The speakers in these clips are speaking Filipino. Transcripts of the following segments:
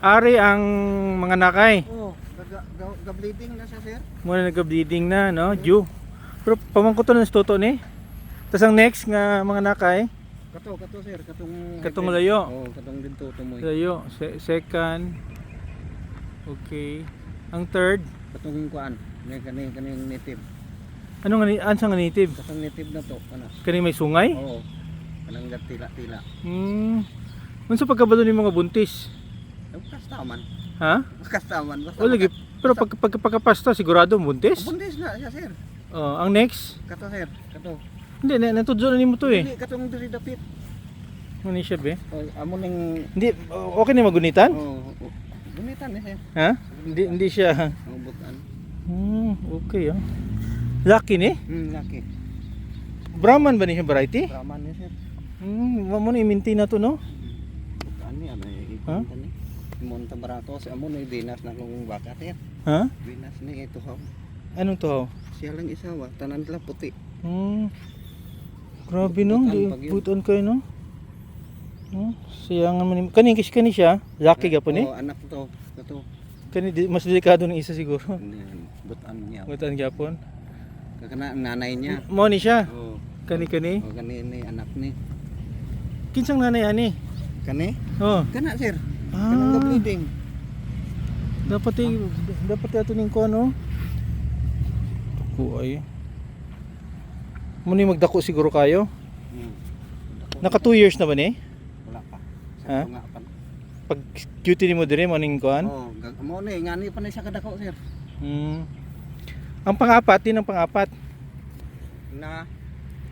Ari ang mga nakay. Oh, ga-bleeding na siya, sir. Muna nagka-bleeding na, no? Due. Pero pamangko to ng toto ni. Tapos ang next nga mga nakay, Kato, sir. katong layo. Oh, katong dito tumoy. Layo. Second. Okay. Ang third, Katong kuan. Kaning native. ano nga ansa nga native? Katong native na to, kana. Kani may sungay? Oo. Kanang tila-tila. Unsa pagkabalo ni mga buntis? Kastaman. Ha? Kastaman. O lagi, pero pagkapasta sigurado buntis? Buntis na siya, sir. Oh, ang next? Kato, sir. Kato. Hindi, natudyo na nimo to eh. Dili, katong diri dapit. Ano siya be? Oh, amo ning Hindi, okay na magunitan? Gunitan ni sir. Ha? Hindi siya. Oh, bukan. Okay ah. Lucky ni? Laki. Brahman ba niya variety? Raman ni sir. Mo na i-maintain na to no? Bukan ni ano Ha? ikon ni. Monta barato sa amo ni dinas na kung baka sir. Ha? Dinas ni ito ha. Anong to? Siya lang isawa, tanan nila puti. Grabe no, Butan pag yun. buton kayo no. Siya nga man kani siya, lucky gapon eh. Oh, anak to. Kato. Mas delikado ng isa siguro. Butan niya. Butan gapon. Kakana ang nanay niya. Mo ni siya. Oh. Kani. Oh, kani ni anak ni. Kinsang nanay ani? Kani? Oh. Kana sir. Kanang bleeding. Dapat ato ning ko no. Ko ay. Muni magdako siguro kayo. Naka 2 years na ba ni? Wala pa. Ha? Nga pa. Pag duty ni mo dire mo ning kuan. Oh, mo ni ngani pa ni siya kadako sir. Ang pang-apat din ang pang-apat. Na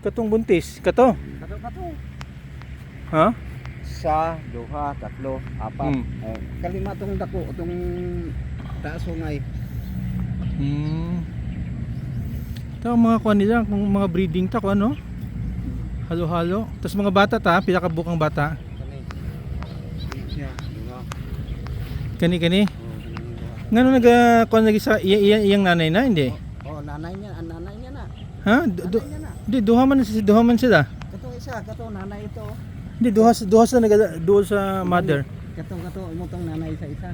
Katong buntis, kato. kato. Ha? Sa, duha, tatlo, apat. Oh, kalima tong dako, tong taas ngay. Ito ang mga kuan nila, kung mga breeding ta ko ano. Halo-halo. Tapos mga bata ta, pila ka bukang bata. Kani. Siya, duha. Kani. Oh, kanang duha. Ngano kuan lagi sa iyang nanay na hindi? Oh, nanay niya na. Ha? Nanay niya na. Di duha man sila. Kato isa, kato nanay ito. Hindi duha sa duha sa mother. Kato imo tong nanay sa isa.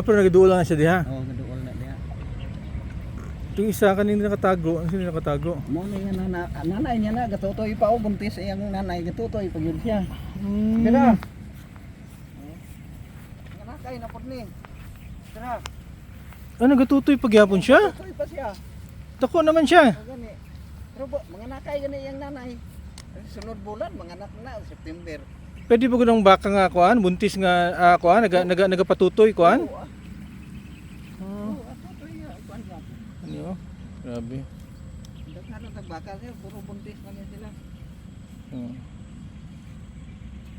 Pero nagaduol lang siya diha. Oh, gaduol na diha. Yung isa kanina nakatago, ang sino nakatago? Mo ni nga nanay niya na gatutoy pa o buntis iyang nanay gatutoy pag yun siya. Tara. Nga kay na pod ni. Tara. Ano gatutoy pagyapon siya? Gatutoy pa siya. Dako naman siya. O gani. Pero mga nakay gani iyang nanay. Sunod bulan mga anak na September. Pwede ba gunang baka nga kuan, buntis nga kuan, nagapatutoy kuan? Atutoy nga kuan ba. Ano? Grabe. Daghan ang tagbakal siya puro buntis man yan sila.